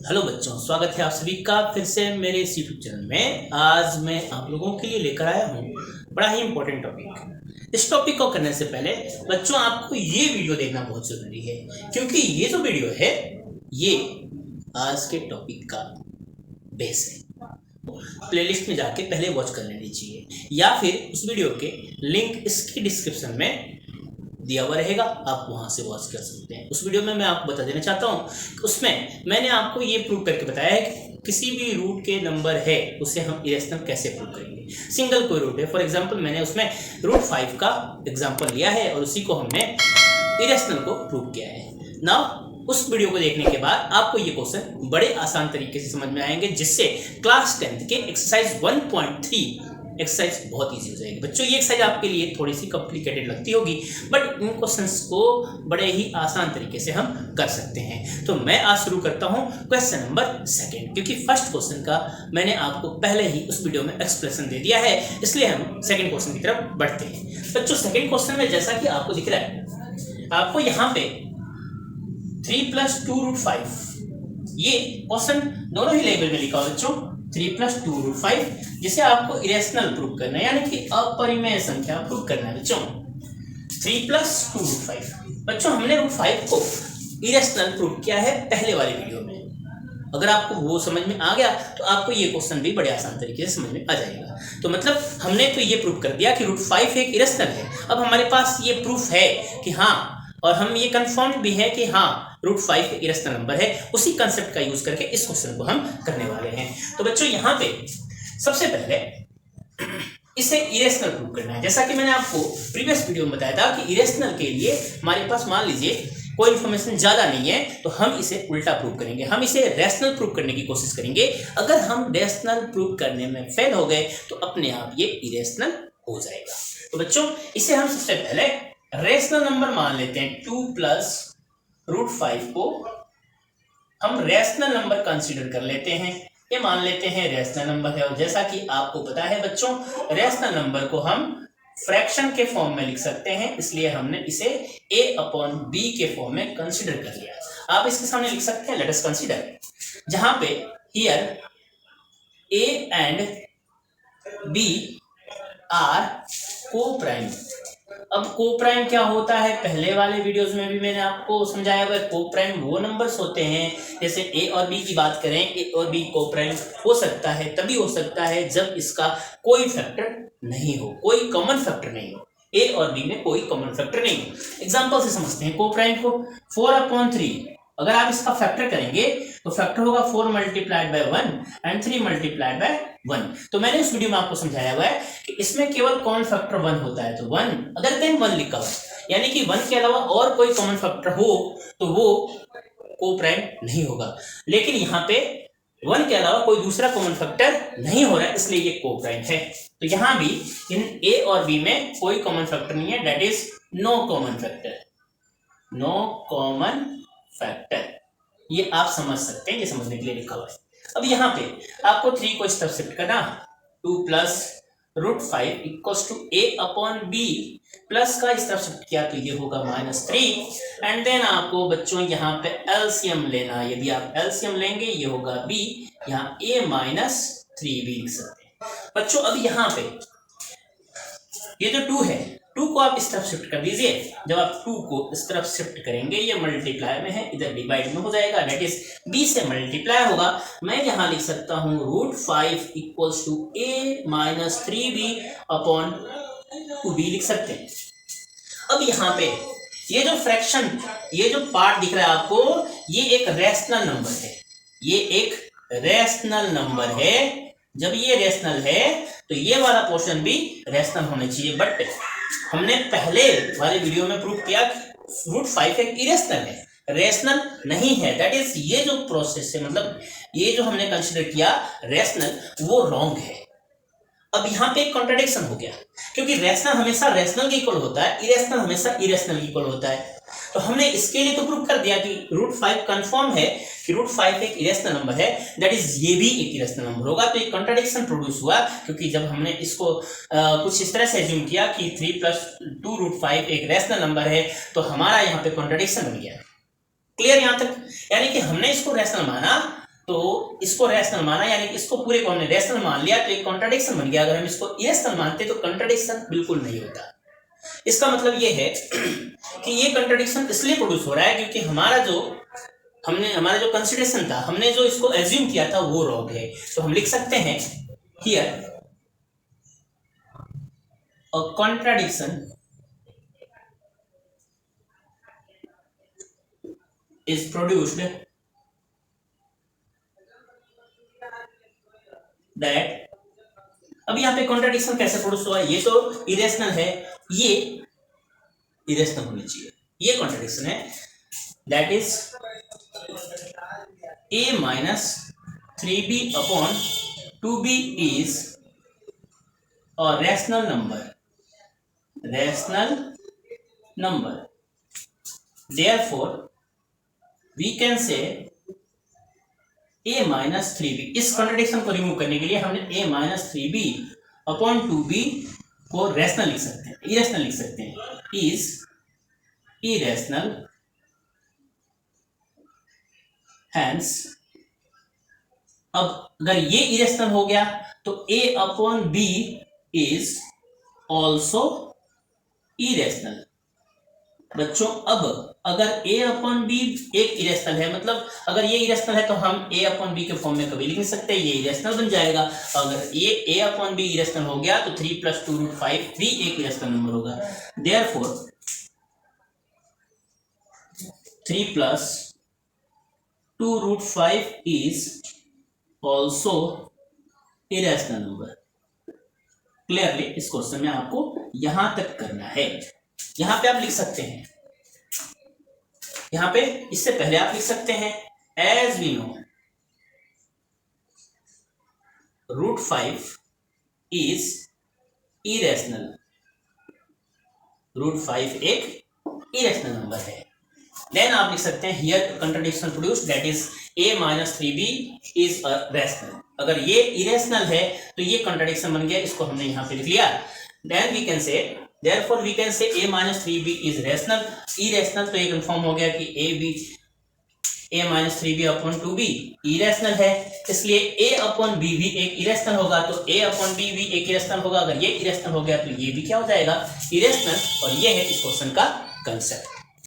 Hello बच्चों, स्वागत है आप सभी का फिर से मेरे इस यूट्यूब चैनल में। आज मैं आप लोगों के लिए लेकर आया हूँ बड़ा ही इम्पोर्टेंट टॉपिक। इस टॉपिक को करने से पहले बच्चों आपको ये वीडियो देखना बहुत ज़रूरी है, क्योंकि ये जो वीडियो है ये आज के टॉपिक का बेस है। प्लेलिस्ट में जाके पहले वॉच कर लेनी चाहिए, या फिर उस वीडियो के लिंक इसकी डिस्क्रिप्शन में दिया हुआ रहेगा, आप वहां से वॉच कर सकते हैं। उस वीडियो में मैं आपको बता देना चाहता हूँ कि उसमें मैंने आपको ये प्रूव करके बताया है कि किसी भी रूट के नंबर है उसे हम इरेशनल कैसे प्रूव करेंगे। सिंगल कोई रूट है, फॉर एग्जांपल मैंने उसमें रूट 5 का एग्जांपल लिया है और उसी को हमने इरेशनल को प्रूव किया है। नाउ उस वीडियो को देखने के बाद आपको ये क्वेश्चन बड़े आसान तरीके से समझ में आएंगे, जिससे क्लास 10th के एक्सरसाइज 1.3 एक्सरसाइज बहुत इजी हो जाएगी। बच्चों ये एक्सरसाइज आपके लिए थोड़ी सी कॉम्प्लिकेटेड लगती होगी, बट इन क्वेश्चंस को बड़े ही आसान तरीके से हम कर सकते हैं। तो मैं आज शुरू करता हूं क्वेश्चन नंबर 2, क्योंकि फर्स्ट क्वेश्चन का मैंने आपको पहले ही उस वीडियो में एक्सप्लेनेशन दे दिया है, इसलिए हम सेकंड क्वेश्चन की तरफ बढ़ते हैं। बच्चों सेकंड क्वेश्चन में जैसा कि आपको दिख रहा है, आपको यहाँ पे 3 + 2√5 ये क्वेश्चन दोनों ही लेवल में लिखा हो बच्चों, 3 + 2√5, जिसे आपको इरेशनल प्रूव करना है, यानी कि अपरिमेय संख्या प्रूव करना है बच्चों। 3 + 2√5 बच्चों हमने √5 को इरेशनल प्रूव किया है पहले वाले वीडियो में। अगर आपको वो समझ में आ गया तो आपको ये क्वेश्चन भी बड़े आसान तरीके से समझ में आ जाएगा। तो मतलब हमने तो ये प्रूव कर दिया कि √5 एक इरेशनल है। अब हमारे पास ये प्रूफ है कि हाँ, और हम ये कंफर्म भी है कि हाँ √5 एक इरेशनल नंबर है। उसी कंसेप्ट का यूज करके इस क्वेश्चन को हम करने वाले हैं। तो बच्चों यहाँ पे सबसे पहले इसे इरेशनल प्रूव करना है। जैसा कि मैंने आपको प्रीवियस वीडियो में बताया था कि इरेशनल के लिए हमारे पास मान लीजिए कोई इन्फॉर्मेशन ज्यादा नहीं है, तो हम इसे उल्टा प्रूव करेंगे, हम इसे रैशनल प्रूव करने की कोशिश करेंगे। अगर हम रैशनल प्रूव करने में फेल हो गए तो अपने आप ये इरेशनल हो जाएगा। तो बच्चों इसे हम सबसे पहले रैशनल नंबर मान लेते हैं। 2 + √5 को हम रैशनल नंबर कंसीडर कर लेते हैं, ये मान लेते हैं रैशनल नंबर है। और जैसा कि आपको पता है बच्चों, रैशनल नंबर को हम फ्रैक्शन के फॉर्म में लिख सकते हैं, इसलिए हमने इसे a/b के फॉर्म में कंसीडर कर लिया। आप इसके सामने लिख सकते हैं लेट अस कंसीडर, जहां पे here a and b are coprime. अब को-प्राइम क्या होता है, पहले वाले वीडियोस में भी मैंने आपको समझाया हुआ है। को-प्राइम वो नंबर्स होते हैं, जैसे a और b की बात करें, a और b को-प्राइम हो सकता है, तभी हो सकता है जब इसका कोई फैक्टर नहीं हो, कोई कॉमन फैक्टर नहीं हो। a और b में कोई कॉमन फैक्टर नहीं हो। एग्जांपल से समझते हैं को-प्राइम को। 4/3 अगर आप इसका फैक्टर करेंगे तो फैक्टर होगा 4 × 1 एंड 3 × 1। तो मैंने इस वीडियो में आपको समझाया हुआ है कि इसमें केवल कॉमन फैक्टर 1 होता है, तो 1 अदर देन 1 लिखा हुआ है, यानी कि 1 के अलावा और कोई कॉमन फैक्टर हो तो वो को-प्राइम नहीं होगा। लेकिन यहाँ पे 1 के अलावा कोई दूसरा कॉमन फैक्टर नहीं हो रहा है, इसलिए ये को-प्राइम है। तो यहाँ भी इन a और b में कोई कॉमन फैक्टर नहीं है, that is no common factor, no common factor. ये आप समझ सकते हैं, ये समझने के लिए लिखा हुआ है। अब यहाँ पे आपको 3 को इस तरफ शिफ्ट करना, 2 + √5 = a/b, प्लस का इस तरफ शिफ्ट किया तो ये होगा -3, एंड देन आपको बच्चों यहाँ पे एलसीएम लेना। यदि आप एलसीएम लेंगे ये होगा b, यहाँ a-3 भी लिख सकते हैं। बच्चों अब यहाँ पे ये जो 2 है, 2 को आप इस तरफ शिफ्ट कर दीजिए। जब आप 2 को इस तरफ शिफ्ट करेंगे, ये मल्टीप्लाई में है, इधर डिवाइड में हो जाएगा, दैट इज b से मल्टीप्लाई होगा। मैं यहाँ लिख सकता हूँ √5 = a-3b/2b लिख सकते हैं। अब यहाँ पे ये जो फ्रैक्शन, ये जो पार्ट दिख रहा है आपको, ये एक रैशनल नंबर है, ये एक रैशनल नंबर है। जब ये रैशनल है तो ये वाला पोर्शन भी रैशनल होना चाहिए, बट हमने पहले वाले वीडियो में प्रूव किया कि √5 एक इरेशनल है, रैशनल नहीं है। दैट इज ये जो प्रोसेस है, मतलब ये जो हमने कंसीडर किया रैशनल, वो रॉन्ग है। अब यहाँ पे एक कॉन्ट्रडिक्शन हो गया, क्योंकि रैशनल हमेशा रैशनल के इक्वल होता है, इरेशनल हमेशा इरेशनल के इक्वल होता है। तो हमने इसके लिए तो प्रूव कर दिया कि √5 कंफर्म है कि √5 एक इरेशनल नंबर है, दैट इज ये भी एक इरेशनल नंबर होगा। तो एक कॉन्ट्रडिक्शन प्रोड्यूस हुआ, क्योंकि जब हमने इसको कुछ इस तरह से एज्यूम किया कि 3 + 2√5 एक रैशनल नंबर है, तो हमारा यहाँ पे कॉन्ट्रडिक्शन बन गया। क्लियर यहाँ तक? यानी कि हमने इसको रैशनल माना, तो इसको रैशनल माना, यानी कि इसको पूरे को हमने रैशनल मान लिया तो एक कॉन्ट्राडिक्शन बन गया। अगर हम इसको इरेशनल मानते तो कॉन्ट्राडिक्शन बिल्कुल नहीं होता। इसका मतलब ये है कि ये कॉन्ट्राडिक्शन इसलिए प्रोड्यूस हो रहा है क्योंकि हमारा जो कंसिडरेशन था, हमने जो इसको एज्यूम किया था वो रॉन्ग है। तो हम लिख सकते हैं here a contradiction is produced that, अब यहाँ पे कॉन्ट्राडिक्शन कैसे प्रोड्यूस हुआ, ये तो इरेशनल है, ये इरेशनल होनी चाहिए, ये कॉन्ट्राडिक्शन है। That is a minus 3b upon 2b is a rational number, therefore we can say a minus 3b। इस कॉन्ट्राडिक्शन को रिमूव करने के लिए हमने a minus 3b upon 2b को रैशनल लिख सकते हैं, इरेशनल लिख सकते हैं, इज इरेशनल, हैंस अब अगर ये इरेशनल हो गया तो a upon b is also irrational. बच्चों अब अगर a अपॉन बी एक इरेशनल है, मतलब अगर ये इरेशनल है तो हम a अपॉन बी के फॉर्म में कभी लिख नहीं सकते, ये इरेशनल बन जाएगा। अगर ये a अपॉन बी इरेशनल हो गया तो 3 + 2 √ 5 3 एक इरेशनल नंबर होगा। Therefore 3 + 2 √ 5 is also irrational number. Clearly इस क्वेश्चन में आपको यहां तक करना है। यहां पे आप लिख सकते हैं, यहां पे इससे पहले आप लिख सकते हैं as we know √5 is irrational, √5 एक इरेशनल नंबर है। देन आप लिख सकते हैं here contradiction produced that is a minus 3b is a rational. अगर ये इरेशनल है तो ये कंट्राडिक्शन बन गया, इसको हमने यहां पे लिख लिया। Then we can say therefore we can say a minus 3b is rational, irrational तो ये कंफर्म हो गया कि a minus 3b upon 2b irrational है, इसलिए a अपॉन b भी एक इरेशनल होगा, तो a अपॉन b भी एक इरेशनल होगा। अगर ये इरेशनल हो गया तो ये भी क्या हो जाएगा, इरेशनल। और ये है इस क्वेश्चन का कंसेप्ट।